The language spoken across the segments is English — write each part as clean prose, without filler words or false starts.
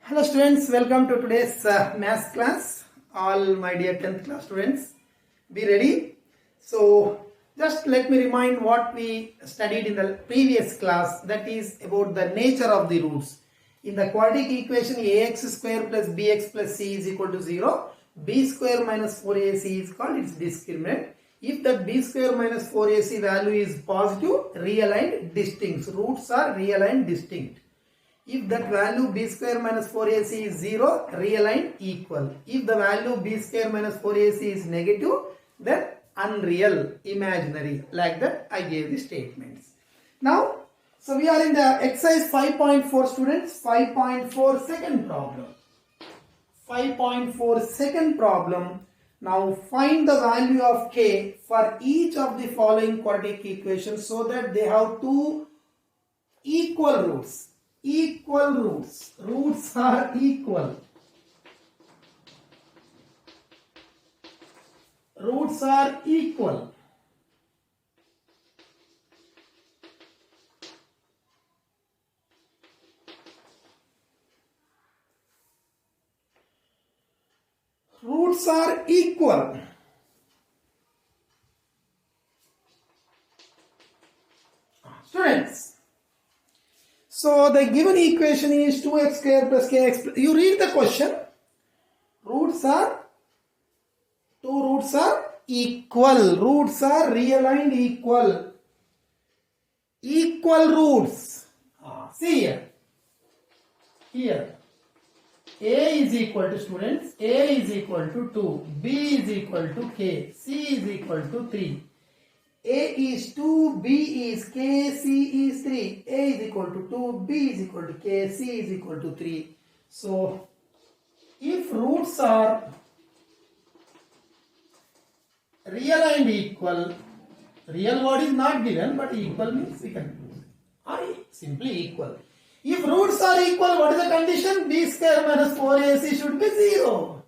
Hello students, welcome to today's maths class. All my dear 10th class students, be ready. So just let me remind what we studied in the previous class, that is about the nature of the roots. In the quadratic equation ax square plus bx plus c is equal to 0, b square minus 4ac is called its discriminant. If that b square minus 4ac value is positive, real and distinct. Roots are real and distinct. If that value b square minus 4ac is 0, real and equal. If the value b square minus 4ac is negative, then unreal, imaginary. Like that I gave the statements. Now, so we are in the exercise 5.4 students, 5.4 second problem. 5.4 second problem. Now find the value of k for each of the following quadratic equations so that they have two equal roots. Equal roots. Roots are equal. Roots are equal. Roots are equal. Students, so the given equation is 2x square plus kx. You read the question. Roots are, two roots are equal. Roots are real and equal. Equal roots. See here. Here. A is equal to students. A is equal to 2. B is equal to k. C is equal to 3. A is 2, B is k, C is 3. A is equal to 2, B is equal to k, C is equal to 3. So, if roots are real and equal, real word is not given, but equal means we can simply equal. If roots are equal, what is the condition? B square minus 4ac should be 0.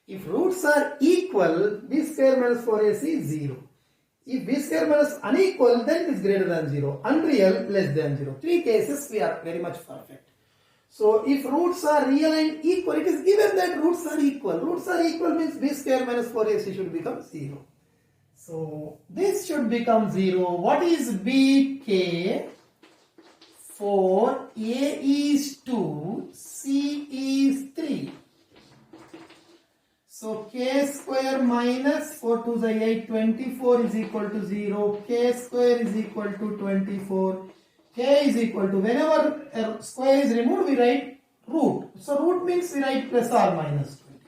If roots are equal, B square minus 4ac is 0. If b square minus unequal, then it is greater than 0. Unreal, less than 0. Three cases we are very much perfect. So if roots are real and equal, it is given that roots are equal. Roots are equal means b square minus 4ac should become 0. So this should become 0. What is bk? 4, a is 2, c is 3. So k square minus 4 to the 8, 24 is equal to 0. K square is equal to 24. K is equal to, whenever a square is removed, we write root. So root means we write plus or minus 20.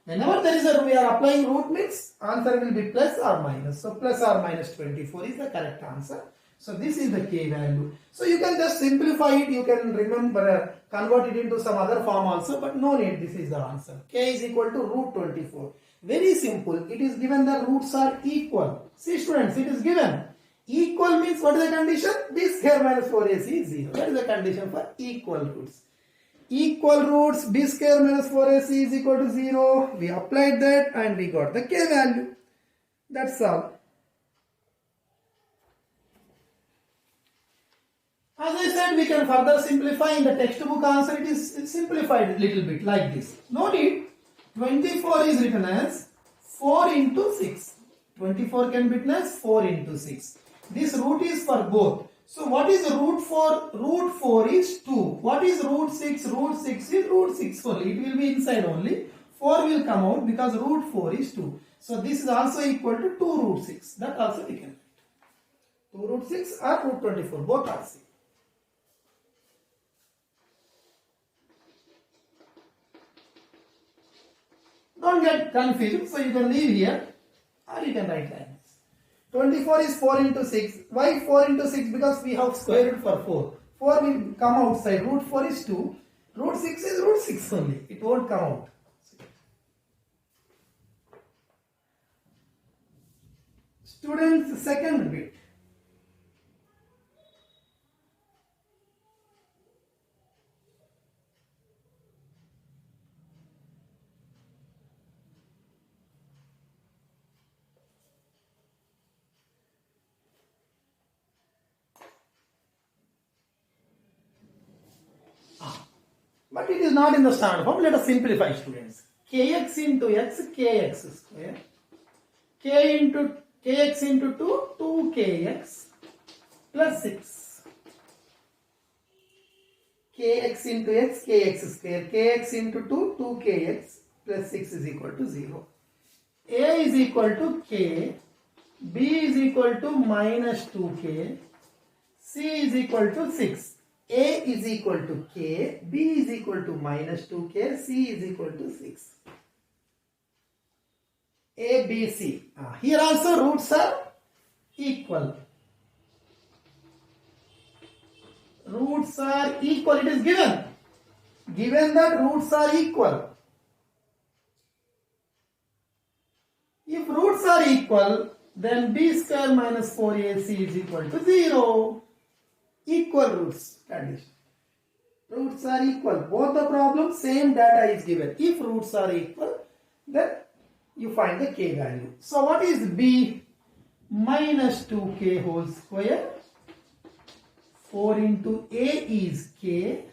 Whenever there is we are applying root means answer will be plus or minus. So plus or minus 24 is the correct answer. So this is the k value. So you can just simplify it. You can remember, convert it into some other form also, but no need. This is the answer. K is equal to root 24. Very simple. It is given the roots are equal. See students, it is given. Equal means what is the condition? B square minus 4ac is 0. That is the condition for equal roots. Equal roots, b square minus 4ac is equal to 0. We applied that and we got the k value. That's all. As I said, we can further simplify. In the textbook answer, it is simplified a little bit like this. No need. 24 is written as 4 into 6. 24 can be written as 4 into 6. This root is for both. So what is root 4? Root 4 is 2. What is root 6? Root 6 is root 6 only. It will be inside only. 4 will come out because root 4 is 2. So this is also equal to 2 root 6. That also we can write. 2 root 6 or root 24. Both are same. Don't get confused, so you can leave here or you can write like this. 24 is 4 into 6. Why 4 into 6? Because we have square root for 4. 4 will come outside. Root 4 is 2. Root 6 is root 6 only. It won't come out. Students, second bit. But it is not in the standard form. Let us simplify, students. Kx into x, kx square. Kx into 2, 2kx plus 6. Kx into x, kx square. Kx into 2, 2kx plus 6 is equal to 0. A is equal to k. B is equal to minus 2k. C is equal to 6. A is equal to k, B is equal to minus 2k, C is equal to 6. A, B, C. Here also roots are equal. Roots are equal. It is given. Given that roots are equal. If roots are equal, then B square minus 4AC is equal to 0. Equal roots condition. Roots are equal. Both the problems, same data is given. If roots are equal, then you find the k value. So what is B? Minus 2k whole square. 4 into A is k.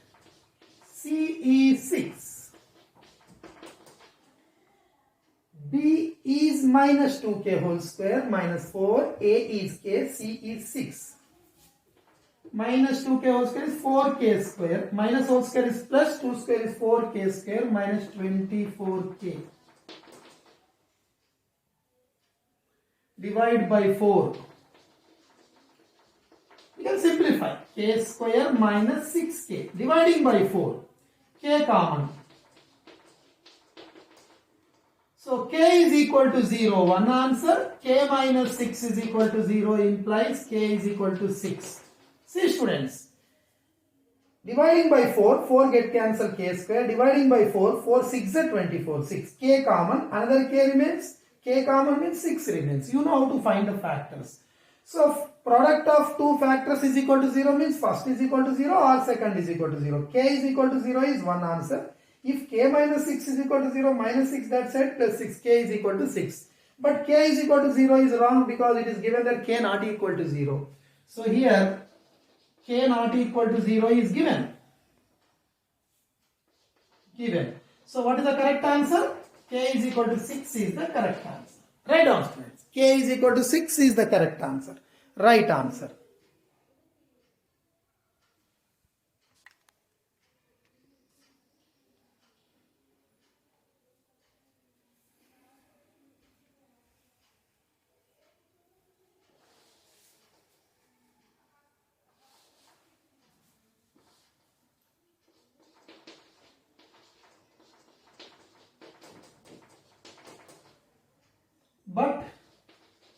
C is 6. B is minus 2k whole square minus 4. A is k. C is 6. Minus 2k whole square is 4k square. Minus whole square is plus 2 square is 4k square minus 24k. Divide by 4. You can simplify. K square minus 6k. Dividing by 4. K common. So k is equal to 0. One answer. K minus 6 is equal to 0 implies k is equal to 6. See, students, dividing by 4, 4 get cancelled, k square. Dividing by 4, 4 6 are 24, 6. K common, another k remains. K common means 6 remains. You know how to find the factors. So, product of two factors is equal to 0 means first is equal to 0 or second is equal to 0. K is equal to 0 is one answer. If k minus 6 is equal to 0, minus 6 that side plus 6, k is equal to 6. But k is equal to 0 is wrong because it is given that k not equal to 0. So, here k not equal to 0 is given. So what is the correct answer? K is equal to 6 is the correct answer. Right down, students. K is equal to 6 is the correct answer. Right answer. But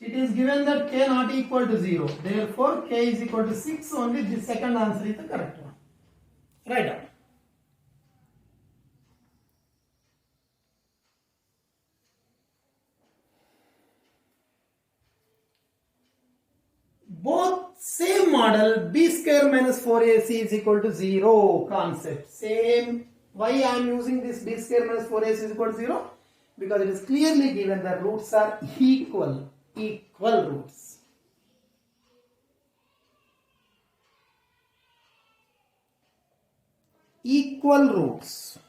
it is given that k not equal to 0. Therefore, k is equal to 6 only. The second answer is the correct one. Right on. Both same model, b square minus 4ac is equal to 0 concept. Same. Why I am using this b square minus 4ac is equal to 0? Because it is clearly given that roots are equal roots. Equal roots.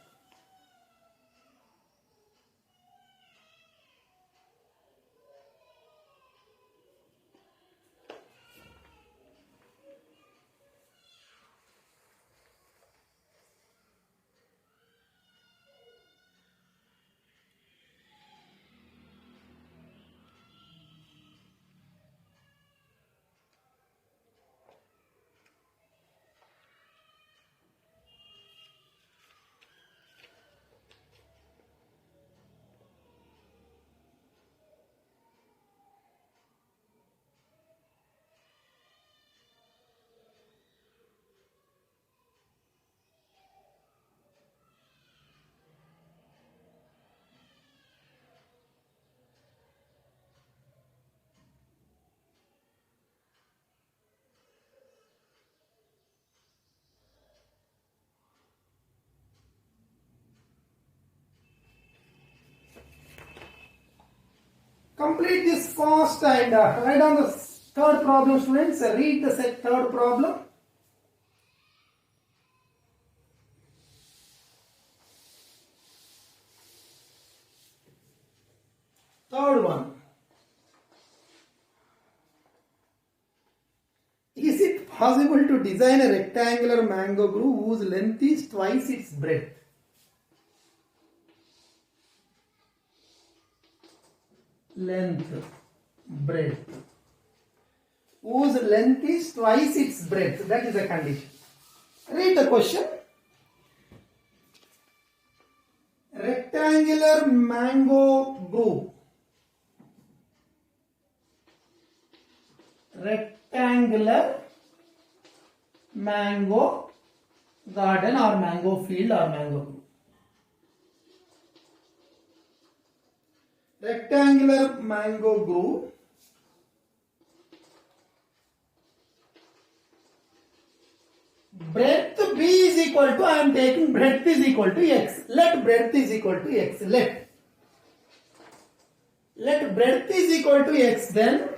Complete this fast and write down the third problem, students. Read the third problem. Third one. Is it possible to design a rectangular mango groove whose length is twice its breadth? Length, breadth. Whose length is twice its breadth. That is the condition. Read the question. Rectangular mango groove. Rectangular mango garden or mango field or mango groove. Rectangular mango groove. Breadth B is equal to, I am taking breadth is equal to x. Let breadth is equal to x. Let breadth is equal to x, then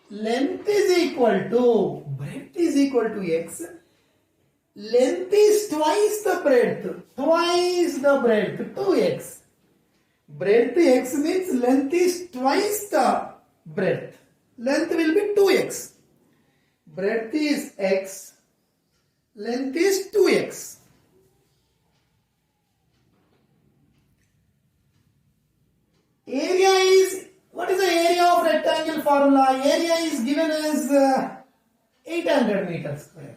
length is equal to, breadth is equal to x. Length is twice the breadth. Twice the breadth, 2x. Breadth x means length is twice the breadth. Length will be 2x. Breadth is x. Length is 2x. Area is, what is the area of rectangle formula? Area is given as 800 meters square.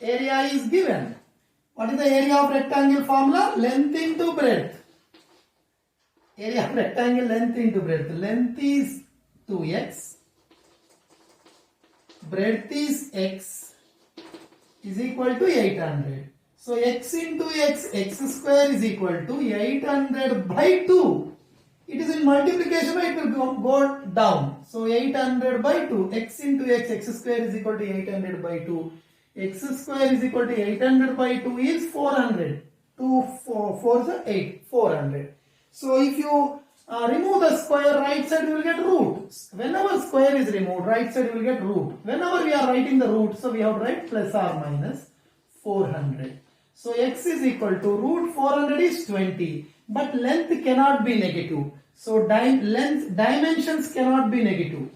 Area is given. What is the area of rectangle formula? Length into breadth. Area of rectangle, length into breadth. Length is 2x. Breadth is x is equal to 800. So x into x, x square is equal to 800 by 2. It is in multiplication, it will go down. So 800 by 2, x into x, x square is equal to 800 by 2. X square is equal to 800 by 2 is 400. 2, 4 is 8, 400. So if you remove the square, right side you will get root. Whenever square is removed, right side you will get root. Whenever we are writing the root, so we have to write plus or minus 400. So x is equal to root 400 is 20. But length cannot be negative. So length dimensions cannot be negative.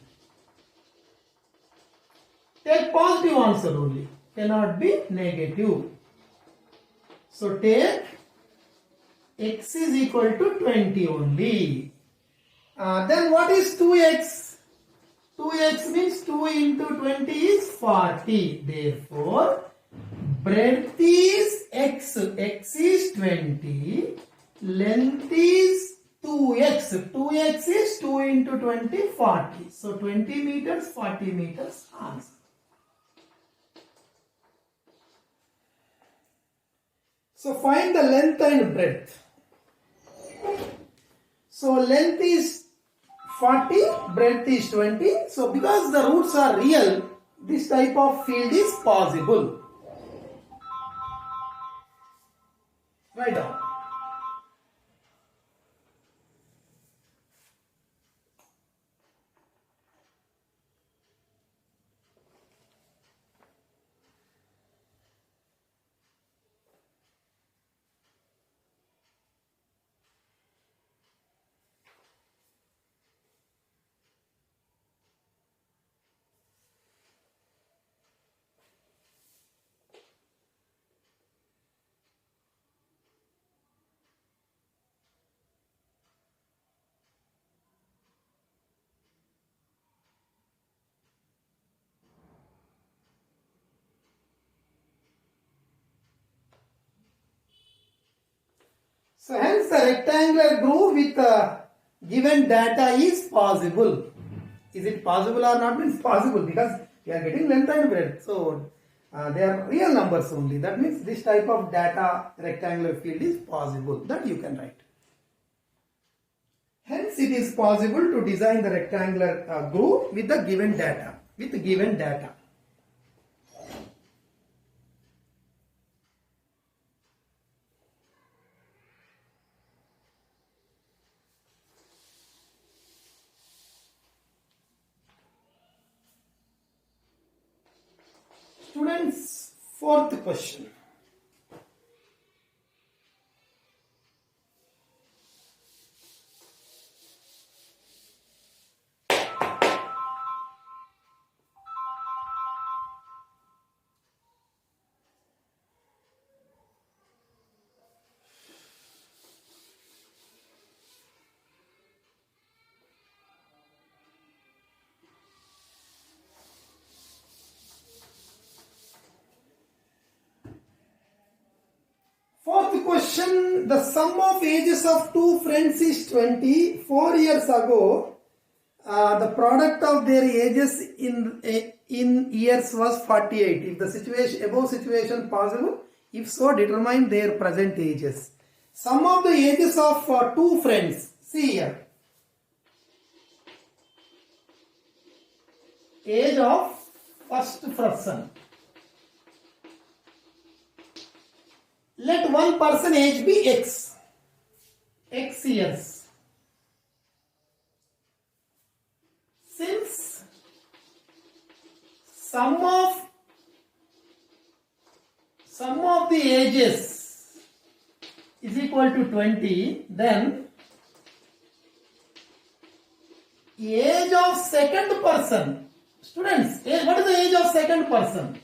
Take positive answer only. Cannot be negative. So take x is equal to 20 only. Then what is 2x? 2x means 2 into 20 is 40. Therefore, breadth is x. X is 20. Length is 2x. 2x is 2 into 20, 40. So 20 meters, 40 meters answer. So find the length and breadth. So length is 40, breadth is 20. So because the roots are real, this type of field is possible. Write down. So hence the rectangular groove with given data is possible. Is it possible or not? Means possible because we are getting length and breadth. So they are real numbers only. That means this type of data rectangular field is possible. That you can write. Hence it is possible to design the rectangular groove with the given data. With the given data. Students, fourth question. question, the sum of ages of two friends is 20. 4 years ago, the product of their ages in years was 48. If the situation above situation possible, if so, determine their present ages. Sum of the ages of two friends. See here. Age of first person. Let one person age be x. X years. Since sum of the ages is equal to 20, then age of second person. Students, what is the age of second person?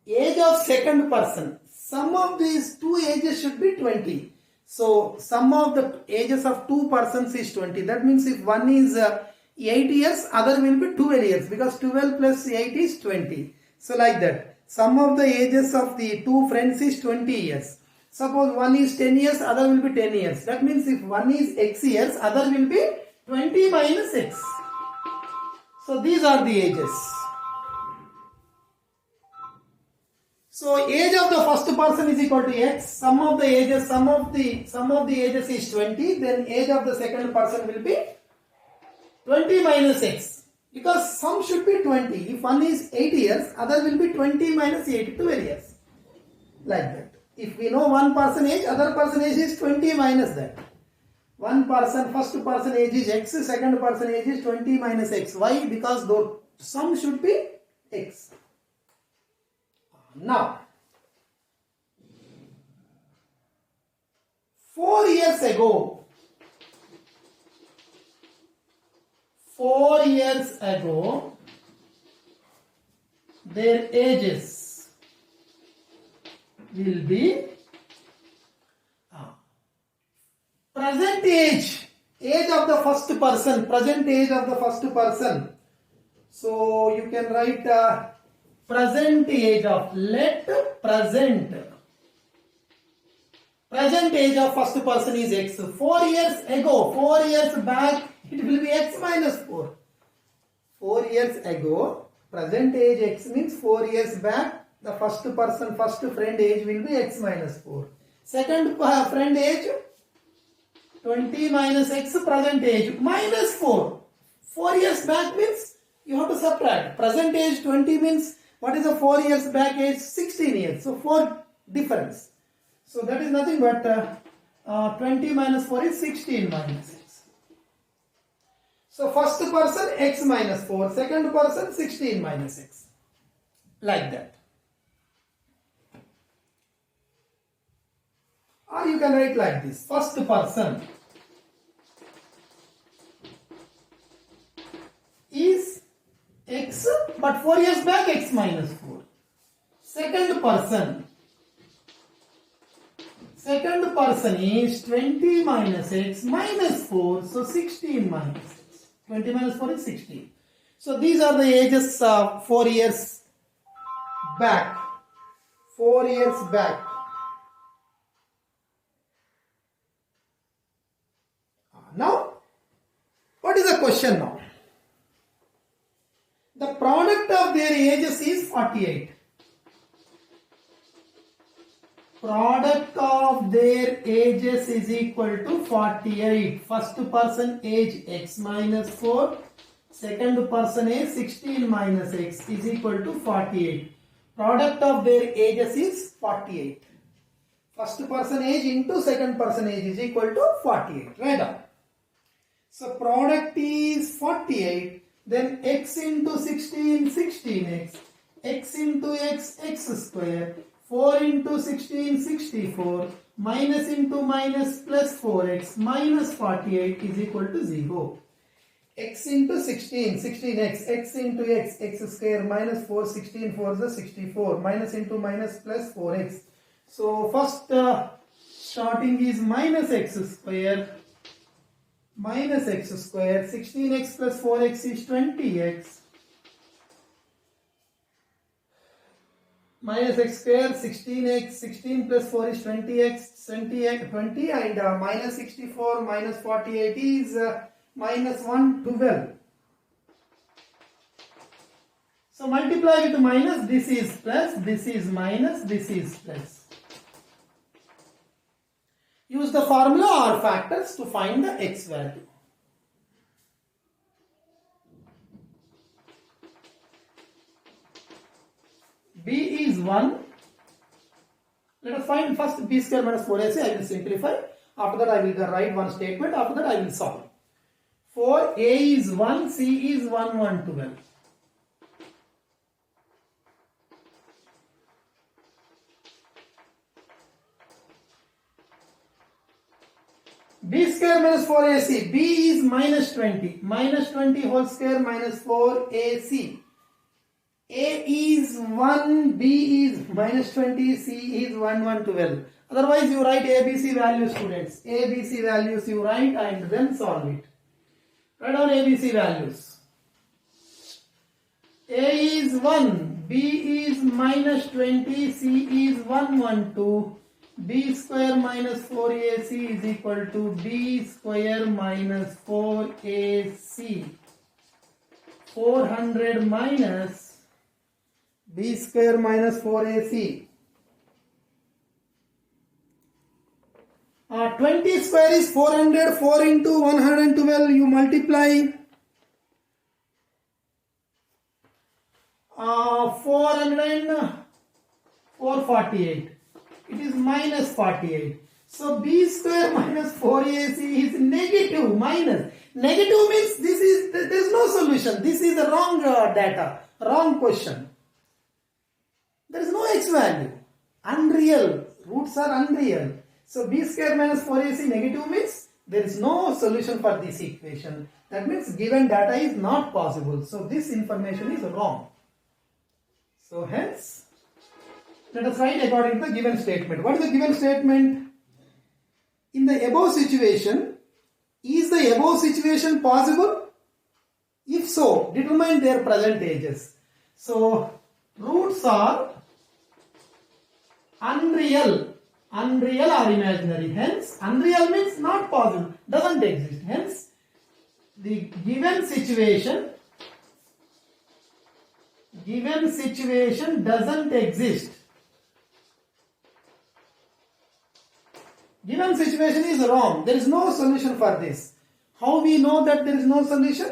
Age of second person. Sum of these two ages should be 20. So, sum of the ages of two persons is 20. That means if one is 8 years, other will be 12 years, because 12 plus 8 is 20. So, like that. Sum of the ages of the two friends is 20 years. Suppose one is 10 years, other will be 10 years. That means if one is x years, other will be 20 minus x. So, these are the ages. So age of the first person is equal to x. Sum of the ages is 20. Then age of the second person will be 20 minus x. Because sum should be 20. If one is 8 years, other will be 20 minus 8, 12 years. Like that. If we know one person age, other person age is 20 minus that. One person, first person age is x, second person age is 20 minus x. Why? Because the sum should be x. Now, 4 years ago, their ages will be present age of the first person, present age of the first person. So, you can write present age of, let present age of first person is x. 4 years ago, 4 years back, it will be x minus 4. 4 years ago, present age x means 4 years back, the first person, first friend age will be x minus 4. Second friend age, 20 minus x, present age minus 4. 4 years back means you have to subtract. Present age 20 means what is the 4 years back age? 16 years. So 4 difference. So that is nothing but 20 minus 4 is 16 minus 6. So first person x minus 4, second person 16 minus 6. Like that. Or you can write like this. First person is x, but 4 years back x minus 4. Second person is 20 minus x minus 4, so 16 minus x. 20 minus 4 is 16. So these are the ages 4 years back. 4 years back. Now, what is the question now? The product of their ages is 48. Product of their ages is equal to 48. First person age x minus 4. Second person age 16 minus x is equal to 48. Product of their ages is 48. First person age into second person age is equal to 48. Right down. So product is 48. Then x into 16, 16x. X into x, x square. 4 into 16, 64. Minus into minus plus 4x minus 48 is equal to 0. X into 16, 16x. X into x, x square minus 4, 16 4 is 64. Minus into minus plus 4x. So first starting is minus x square. Minus x square, 16x plus 4x is 20x. minus x square 16x, 16 plus 4 is 20x, 20 and minus 64 minus 48 is minus 112. So multiply with minus, this is plus, this is minus, this is plus. Use the formula or factors to find the x value. B is 1. Let us find first b square minus 4ac. I will simplify. After that I will write one statement. After that I will solve. 4a is 1, c is 1, 1, 12. B square minus 4ac. B is minus 20. Minus 20 whole square minus 4ac. A is 1, B is minus 20, C is 1, 1, 12. Otherwise you write ABC values, students. ABC values you write and then solve it. Write down ABC values. A is 1, B is minus 20, C is 1, 1, 2. B square minus 4AC is equal to B square minus 4AC. 400 minus B square minus 4AC. 20 square is 400. 4 into 112 you multiply. 448. It is minus 48. So B square minus 4AC is negative. Minus. Negative means there is no solution. This is the wrong data. Wrong question. There is no x value. Unreal. Roots are unreal. So b square minus 4ac negative means there is no solution for this equation. That means given data is not possible. So this information is wrong. So hence, let us write according to the given statement. What is the given statement? In the above situation, is the above situation possible? If so, determine their present ages. So roots are unreal or imaginary. Hence, unreal means not possible, doesn't exist. Hence, the given situation doesn't exist. Given situation is wrong. There is no solution for this. How we know that there is no solution?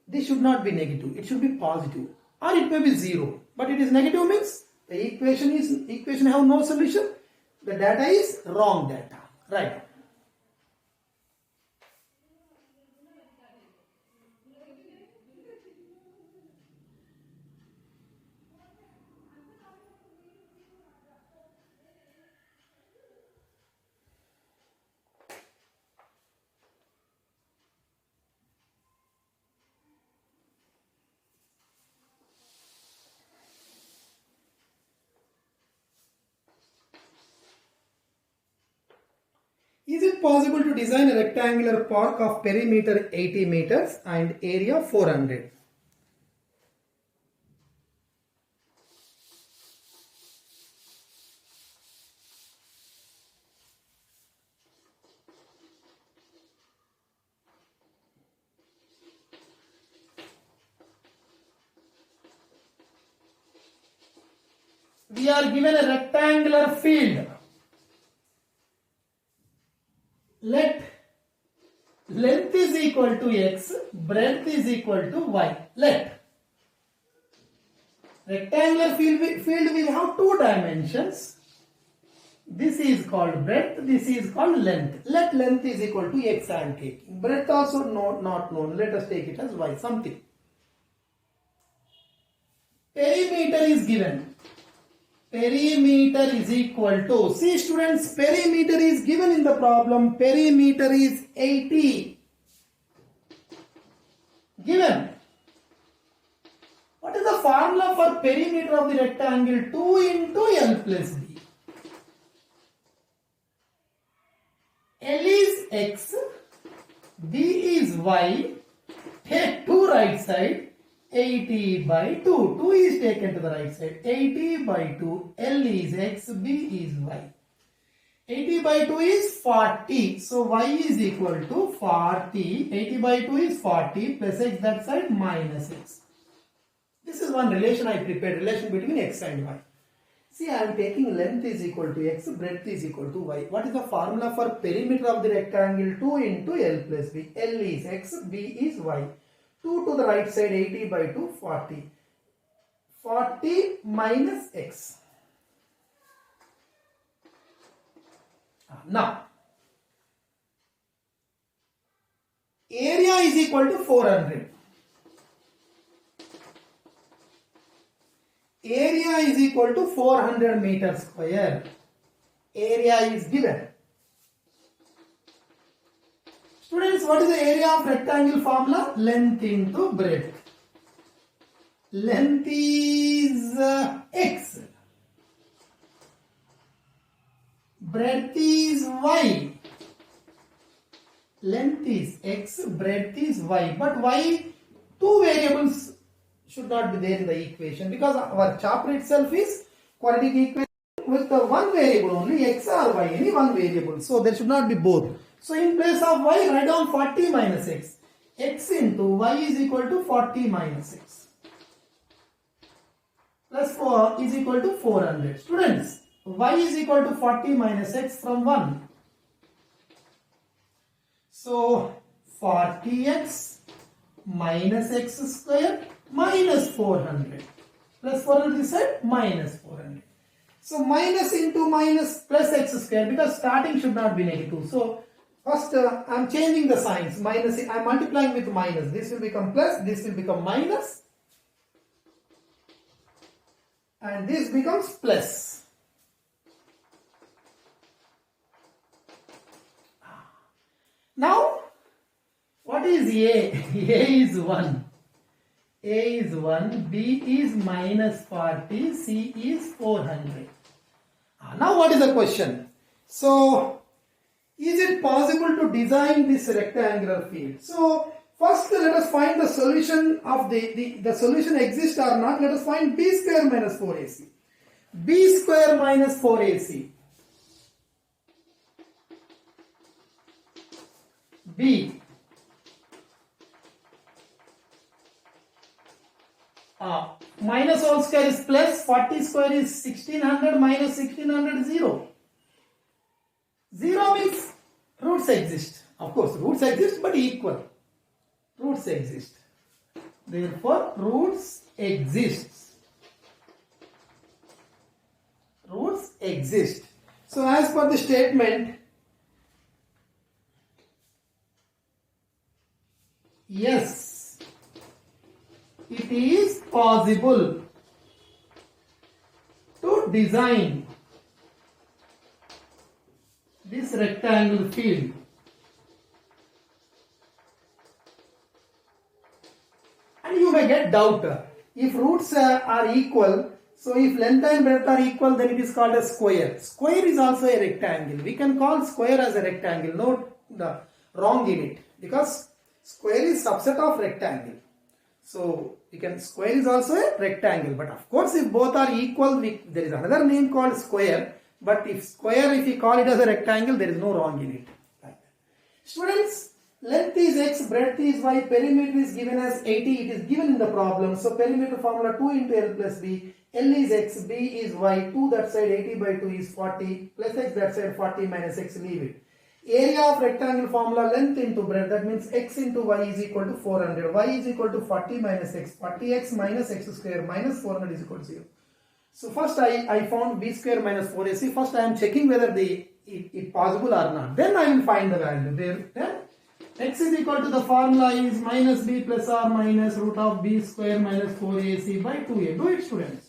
This should not be negative. It should be positive. Or it may be 0. But it is negative means the equation have no solution. The data is wrong data. Right. Is it possible to design a rectangular park of perimeter 80 meters and area 400? We are given a rectangular field. Let length is equal to x, breadth is equal to y. Let rectangular field will have two dimensions. This is called breadth, this is called length. Let length is equal to x I am taking. Breadth also not known. Let us take it as y, something. Perimeter is given. Perimeter is equal to, see students, perimeter is given in the problem. Perimeter is 80. Given. What is the formula for perimeter of the rectangle? 2 into L plus B. L is x, B is y. Take 2 right side. 80 by 2. 2 is taken to the right side. 80 by 2. L is x, B is y. 80 by 2 is 40. So y is equal to 40. 80 by 2 is 40 plus x that side minus x. This is one relation I prepared, relation between x and y. See, I am taking length is equal to x, breadth is equal to y. What is the formula for perimeter of the rectangle? 2 into L plus B. L is x, B is y. 2 to the right side, 80 by 2, 40. 40 minus x. Now, area is equal to 400. Area is equal to 400 meters square. Area is given. Students, what is the area of rectangle formula? Length into breadth. Length is x. Breadth is y. Length is x, breadth is y. But y, two variables should not be there in the equation because our chapter itself is quadratic equation with the one variable only, x or y, any one variable. So there should not be both. So in place of y, write down 40 minus x. X into y is equal to 40 minus x. Plus 4 is equal to 400. Students, y is equal to 40 minus x from 1. So 40x minus x square minus 400. Plus 400 is said minus 400. So minus into minus plus x square because starting should not be negative. So first I am changing the signs. Minus, I am multiplying with minus. This will become plus, this will become minus. And this becomes plus. Now, what is A? A is 1. A is 1, B is minus 40, C is 400. Now what is the question? So, is it possible to design this rectangular field? So, first let us find the solution of the solution exists or not. Let us find B square minus 4AC. B square minus 4AC. B. Minus whole square is plus, 40 square is 1600 minus 1600 0. 0 means roots exist. Of course, roots exist but equal. Roots exist. Therefore, roots exist. Roots exist. So, as per the statement, yes, it is possible to design this rectangle field. And you may get doubt. If roots are equal, so if length and breadth are equal, then it is called a square. Square is also a rectangle. We can call square as a rectangle. No wrong in it, because square is subset of rectangle. So square is also a rectangle. But of course, if both are equal, there is another name called square. But if we call it as a rectangle, there is no wrong in it. Like that. Students, length is x, breadth is y, perimeter is given as 80. It is given in the problem. So perimeter formula 2 into L plus B. L is x, B is y. 2 that side 80 by 2 is 40. Plus x that side 40 minus x, leave it. Area of rectangle formula length into breadth, that means x into y is equal to 400. Y is equal to 40 minus x. 40x minus x square minus 400 is equal to 0. So first I found b square minus 4ac. First I am checking whether it possible or not. Then I will find the value there. Then x is equal to the formula is minus b plus or minus root of b square minus 4ac by 2a. Do it, students.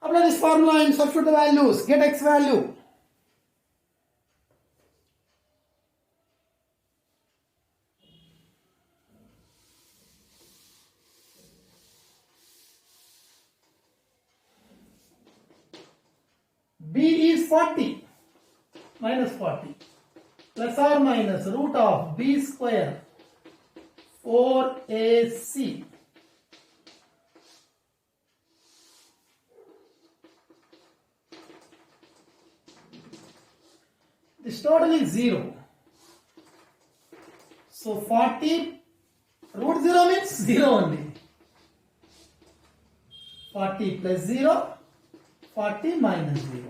Apply this formula and substitute the values. Get x value. B is 40 minus 40 plus or minus root of b square 4AC. This total is 0. So 40 root 0 means 0 only. 40 plus 0, 40 minus 0.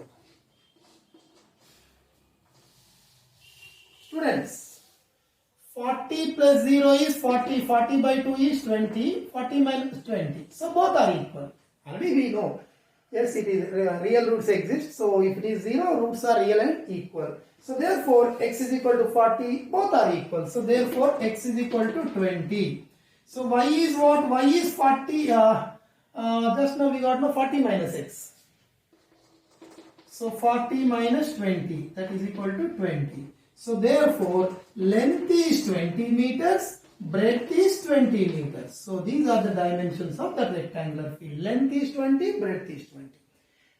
Students, 40 plus 0 is 40, 40 by 2 is 20, 40 minus 20. So both are equal. Already we know. Yes, it is real roots exist. So if it is 0, roots are real and equal. So therefore, x is equal to 40, both are equal. So therefore, x is equal to 20. So y is what? Y is 40. Just now we got no 40 minus x. So 40 minus 20, that is equal to 20. So therefore, length is 20 meters, breadth is 20 meters. So these are the dimensions of the rectangular field. Length is 20, breadth is 20.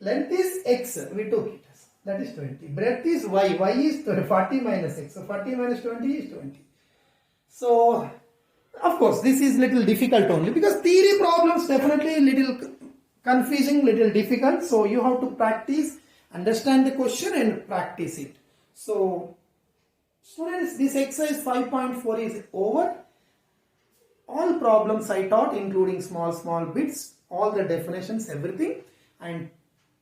Length is x, we took it as, that is 20. Breadth is y, y is 40 minus x. So 40 minus 20 is 20. So, of course, this is little difficult only because theory problems definitely little confusing, little difficult. So you have to practice, understand the question and practice it. So, students, this exercise 5.4 is over. All problems I taught, including small bits, all the definitions, everything. And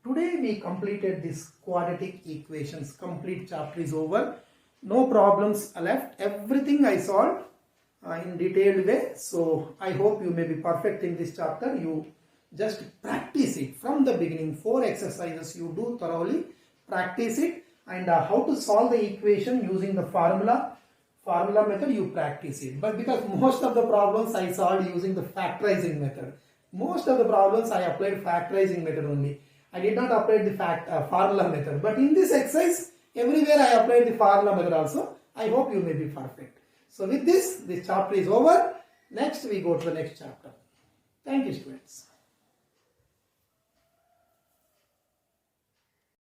today we completed this quadratic equations. Complete chapter is over. No problems left. Everything I solved in detailed way. So I hope you may be perfect in this chapter. You just practice it from the beginning. 4 exercises you do thoroughly. Practice it. And how to solve the equation using the formula method, you practice it. But because most of the problems I solved using the factorizing method. Most of the problems I applied factorizing method only. I did not apply the formula method. But in this exercise, everywhere I applied the formula method also. I hope you may be perfect. So with this chapter is over. Next we go to the next chapter. Thank you, students.